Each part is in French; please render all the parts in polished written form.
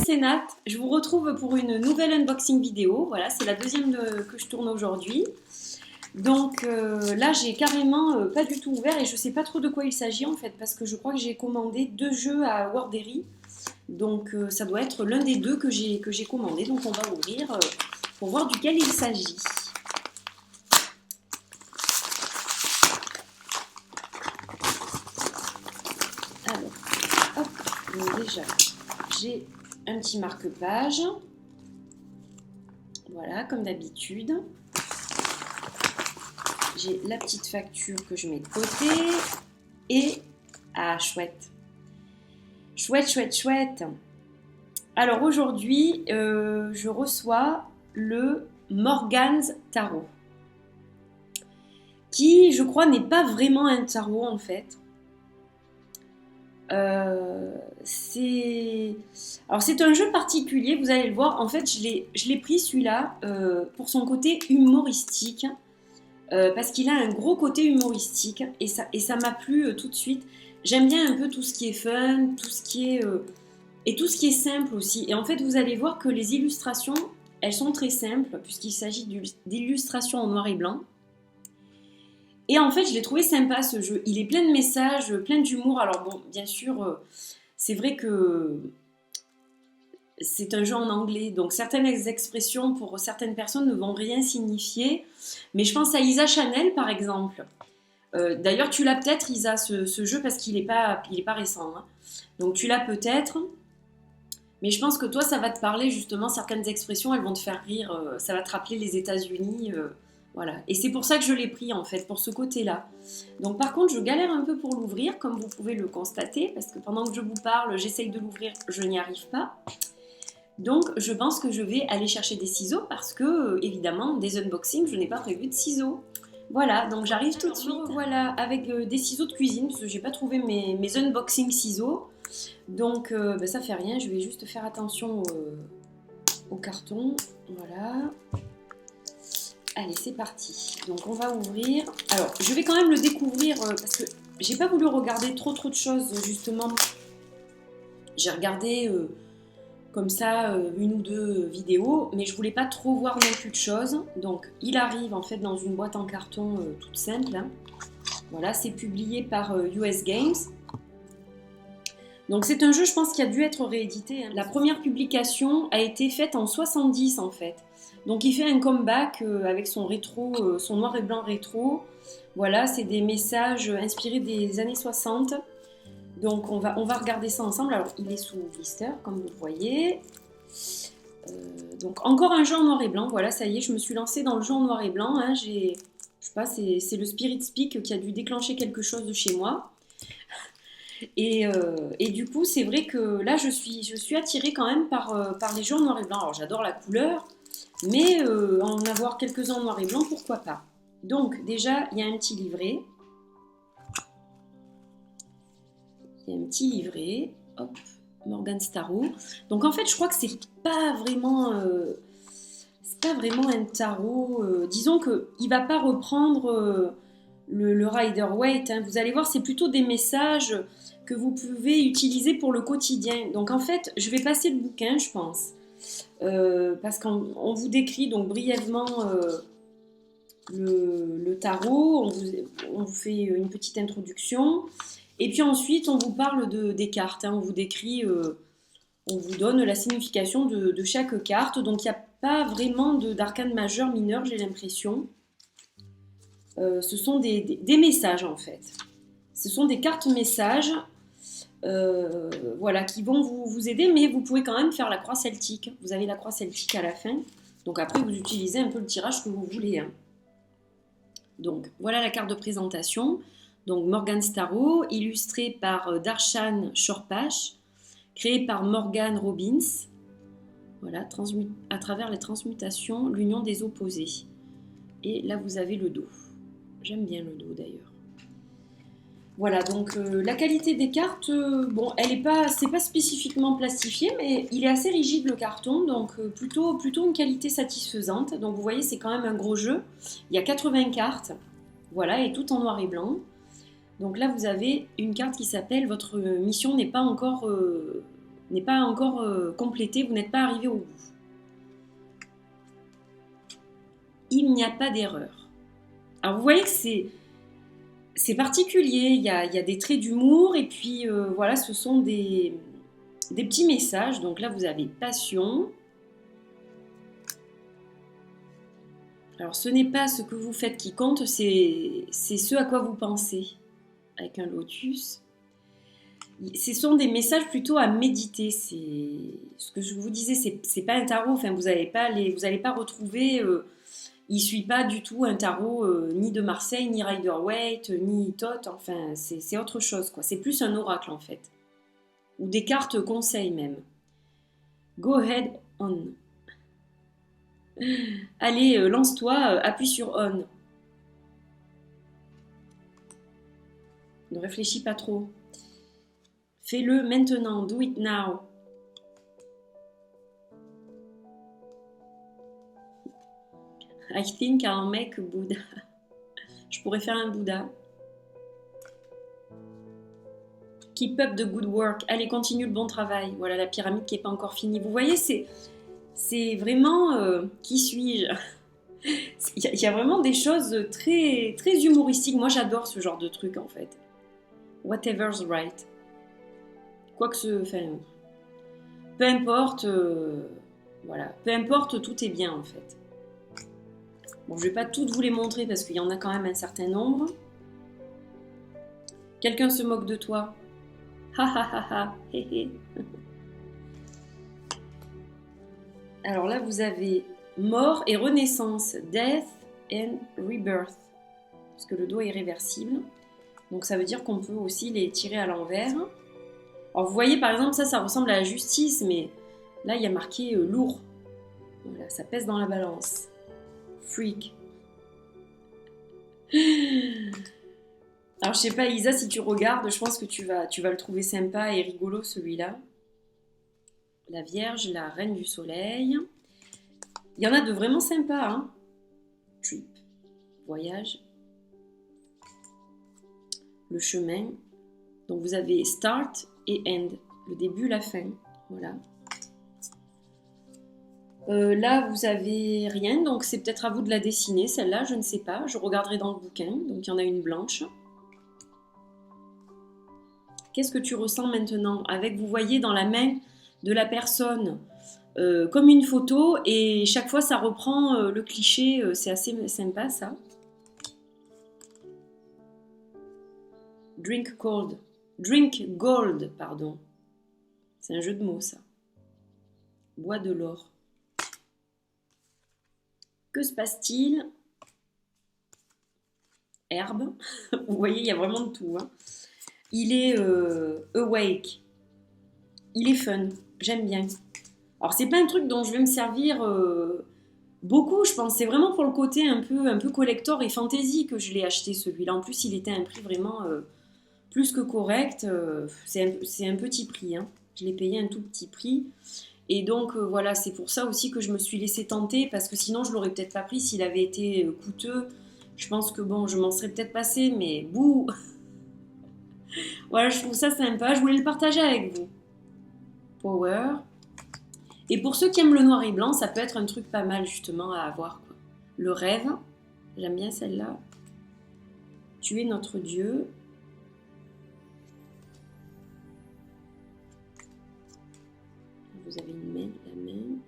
c'est Nat, je vous retrouve pour une nouvelle unboxing vidéo. Voilà, c'est la deuxième que je tourne aujourd'hui. Donc là, j'ai carrément pas du tout ouvert et je sais pas trop de quoi il s'agit en fait, parce que je crois que j'ai commandé 2 jeux à Wordery. Donc ça doit être l'un des deux que j'ai commandé. Donc on va ouvrir pour voir duquel il s'agit. Alors, hop, donc déjà, j'ai un petit marque-page. Voilà, comme d'habitude. J'ai la petite facture que je mets de côté. Et, ah, chouette. Chouette, chouette, chouette. Alors aujourd'hui, je reçois le Morgan's Tarot. Qui, je crois, n'est pas vraiment un tarot en fait. C'est un jeu particulier, vous allez le voir. En fait, je l'ai pris celui-là pour son côté humoristique, parce qu'il a un gros côté humoristique et ça m'a plu tout de suite. J'aime bien un peu tout ce qui est fun, tout ce qui est simple aussi. Et en fait, vous allez voir que les illustrations, elles sont très simples puisqu'il s'agit d'illustrations en noir et blanc. Et en fait, je l'ai trouvé sympa ce jeu. Il est plein de messages, plein d'humour. Alors bon, bien sûr, c'est vrai que c'est un jeu en anglais. Donc certaines expressions pour certaines personnes ne vont rien signifier. Mais je pense à Isa Chanel, par exemple. D'ailleurs, tu l'as peut-être, Isa, ce jeu, parce qu'il n'est pas récent. Hein. Donc tu l'as peut-être. Mais je pense que toi, ça va te parler justement. Certaines expressions, elles vont te faire rire. Ça va te rappeler les États-Unis. Voilà, et c'est pour ça que je l'ai pris en fait, pour ce côté-là. Donc par contre, je galère un peu pour l'ouvrir, comme vous pouvez le constater, parce que pendant que je vous parle, j'essaye de l'ouvrir, je n'y arrive pas. Donc je pense que je vais aller chercher des ciseaux, parce que évidemment, des unboxings, je n'ai pas prévu de ciseaux. Voilà, donc j'arrive tout de suite. Voilà, avec des ciseaux de cuisine, parce que j'ai pas trouvé mes unboxing ciseaux. Donc ça fait rien, je vais juste faire attention au carton. Voilà. Allez, c'est parti. Donc, on va ouvrir. Alors, je vais quand même le découvrir parce que j'ai pas voulu regarder trop de choses, justement. J'ai regardé comme ça une ou deux vidéos, mais je voulais pas trop voir non plus de choses. Donc, il arrive en fait dans une boîte en carton toute simple. Hein. Voilà, c'est publié par US Games. Donc, c'est un jeu, je pense, qui a dû être réédité. Hein. La première publication a été faite en 70 en fait. Donc il fait un comeback avec son rétro, son noir et blanc rétro. Voilà, c'est des messages inspirés des années 60. Donc on va regarder ça ensemble. Alors il est sous blister, comme vous le voyez. Donc encore un jeu en noir et blanc. Voilà, ça y est, je me suis lancée dans le jeu en noir et blanc. Hein. Je sais pas, c'est le Spirit Speak qui a dû déclencher quelque chose de chez moi. Et du coup, c'est vrai que là, je suis attirée quand même par les jeux en noir et blanc. Alors j'adore la couleur. Mais en avoir quelques-uns en noir et blanc, pourquoi pas. Donc déjà, il y a un petit livret. Hop, Morgan's Tarot. Donc en fait, je crois que c'est pas vraiment un tarot. Disons qu'il va pas reprendre le Rider-Waite. Hein. Vous allez voir, c'est plutôt des messages que vous pouvez utiliser pour le quotidien. Donc en fait, je vais passer le bouquin, je pense. Parce qu'on vous décrit donc brièvement le tarot, on vous fait une petite introduction, et puis ensuite on vous parle des cartes, hein, on vous décrit, on vous donne la signification de chaque carte, donc il n'y a pas vraiment d'arcane majeur, mineur, j'ai l'impression. Ce sont des messages en fait. Ce sont des cartes messages. Voilà, qui vont vous aider, mais vous pouvez quand même faire la croix celtique. Vous avez la croix celtique à la fin. Donc après, vous utilisez un peu le tirage que vous voulez. Hein. Donc, voilà la carte de présentation. Donc, Morgan's Tarot, illustrée par Darshan Shorpash, créé par Morgan Robbins. Voilà, à travers les transmutations, l'union des opposés. Et là, vous avez le dos. J'aime bien le dos, d'ailleurs. Voilà, donc la qualité des cartes, bon, c'est pas spécifiquement plastifié, mais il est assez rigide le carton, donc plutôt une qualité satisfaisante. Donc vous voyez, c'est quand même un gros jeu. Il y a 80 cartes, voilà, et tout en noir et blanc. Donc là, vous avez une carte qui s'appelle « Votre mission n'est pas encore n'est pas encore complété, vous n'êtes pas arrivé au bout. Il n'y a pas d'erreur. Alors vous voyez que c'est particulier, il y a des traits d'humour et puis voilà, ce sont des petits messages. Donc là, vous avez passion. Alors ce n'est pas ce que vous faites qui compte, c'est ce à quoi vous pensez. Avec un lotus. Ce sont des messages plutôt à méditer. C'est ce que je vous disais, c'est pas un tarot. Enfin, vous n'allez pas retrouver. Il suit pas du tout un tarot ni de Marseille, ni Rider-Waite, ni Thoth. Enfin, c'est autre chose, quoi. C'est plus un oracle en fait, ou des cartes conseils même. Go ahead on. Allez, lance-toi, appuie sur on. Ne réfléchis pas trop. Fais-le maintenant, do it now. I think I'll make a Buddha. Je pourrais faire un Bouddha. Keep up the good work. Allez, continue le bon travail. Voilà la pyramide qui n'est pas encore finie. Vous voyez, c'est vraiment... qui suis-je? Il y a vraiment des choses très, très humoristiques. Moi, j'adore ce genre de truc, en fait. Whatever's right. Quoi que ce... Enfin, peu importe... voilà. Peu importe, tout est bien, en fait. Bon, je ne vais pas toutes vous les montrer parce qu'il y en a quand même un certain nombre. Quelqu'un se moque de toi. Ha ha ha ha. Hé hé. Alors là, vous avez mort et renaissance. Death and rebirth. Parce que le dos est réversible. Donc ça veut dire qu'on peut aussi les tirer à l'envers. Alors vous voyez par exemple, ça ressemble à la justice, mais là il y a marqué lourd. Voilà, ça pèse dans la balance. Freak. Alors je sais pas Isa, si tu regardes, je pense que tu vas le trouver sympa et rigolo celui-là. La Vierge, la Reine du Soleil. Il y en a de vraiment sympas, hein. Trip, voyage. Le chemin. Donc vous avez start et end. Le début, la fin. Voilà. Là, vous avez rien, donc c'est peut-être à vous de la dessiner, celle-là, je ne sais pas. Je regarderai dans le bouquin, donc il y en a une blanche. Qu'est-ce que tu ressens maintenant? Avec, vous voyez, dans la main de la personne, comme une photo, et chaque fois, ça reprend le cliché, c'est assez sympa, ça. Drink gold. Drink gold, pardon. C'est un jeu de mots, ça. Bois de l'or. Que se passe-t-il? Herbe. Vous voyez, il y a vraiment de tout. Hein. Il est awake. Il est fun. J'aime bien. Alors, c'est pas un truc dont je vais me servir beaucoup, je pense. C'est vraiment pour le côté un peu collector et fantasy que je l'ai acheté, celui-là. En plus, il était à un prix vraiment plus que correct. C'est un petit prix. Hein. Je l'ai payé un tout petit prix. Et donc voilà, c'est pour ça aussi que je me suis laissée tenter, parce que sinon je l'aurais peut-être pas pris s'il avait été coûteux. Je pense que bon, je m'en serais peut-être passée, mais bouh. Voilà, je trouve ça sympa, je voulais le partager avec vous. Power. Et pour ceux qui aiment le noir et blanc, ça peut être un truc pas mal justement à avoir, quoi. Le rêve, j'aime bien celle-là. Tu es notre Dieu. Vous avez une main, la main.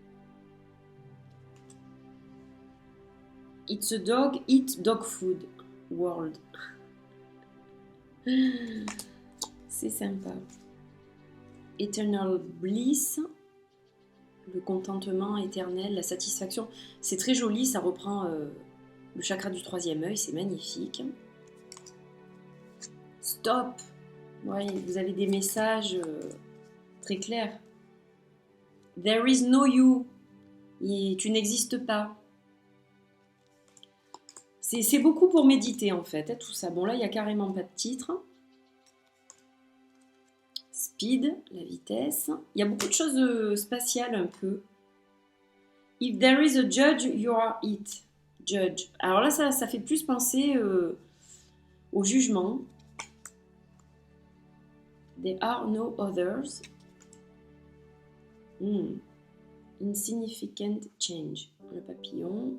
It's a dog, eat dog food world. C'est sympa. Eternal bliss. Le contentement éternel, la satisfaction. C'est très joli, ça reprend le chakra du troisième œil, c'est magnifique. Stop. Ouais, vous avez des messages très clairs. There is no you. Et tu n'existes pas. C'est beaucoup pour méditer en fait, hein, tout ça. Bon là, il n'y a carrément pas de titre. Speed, la vitesse. Il y a beaucoup de choses spatiales un peu. If there is a judge, you are it. Judge. Alors là, ça fait plus penser au jugement. There are no others. Insignificant change. Le papillon.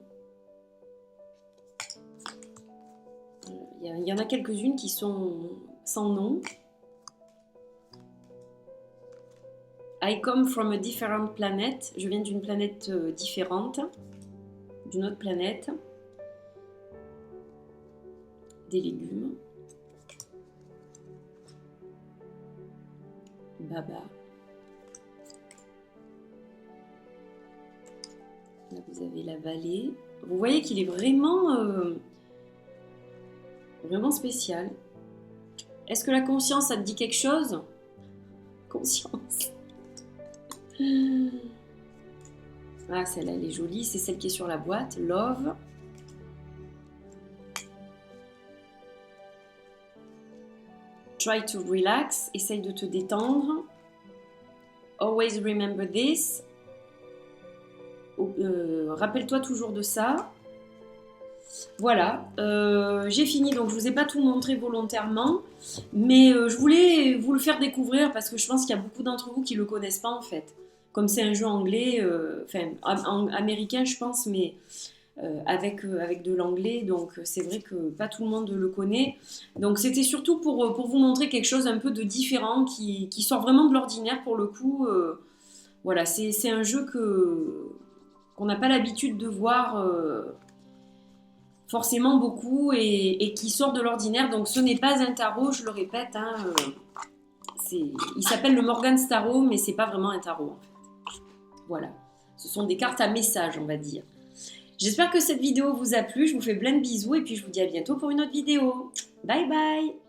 Il y en a quelques-unes qui sont sans nom. I come from a different planet. Je viens d'une planète différente. D'une autre planète. Des légumes. Baba. Là, vous avez la vallée. Vous voyez qu'il est vraiment, vraiment spécial. Est-ce que la conscience, ça te dit quelque chose? Conscience. Ah, celle-là, elle est jolie. C'est celle qui est sur la boîte. Love. Try to relax. Essaye de te détendre. Always remember this. Rappelle-toi toujours de ça. Voilà, j'ai fini, donc je vous ai pas tout montré volontairement, mais je voulais vous le faire découvrir parce que je pense qu'il y a beaucoup d'entre vous qui le connaissent pas en fait. Comme c'est un jeu anglais, enfin américain je pense, mais avec de l'anglais, donc c'est vrai que pas tout le monde le connaît. Donc c'était surtout pour vous montrer quelque chose un peu de différent qui sort vraiment de l'ordinaire pour le coup. Voilà, c'est un jeu qu'on n'a pas l'habitude de voir forcément beaucoup et qui sort de l'ordinaire. Donc ce n'est pas un tarot, je le répète. Hein, il s'appelle le Morgan's Tarot, mais c'est pas vraiment un tarot en fait. Voilà, ce sont des cartes à message, on va dire. J'espère que cette vidéo vous a plu. Je vous fais plein de bisous et puis je vous dis à bientôt pour une autre vidéo. Bye bye!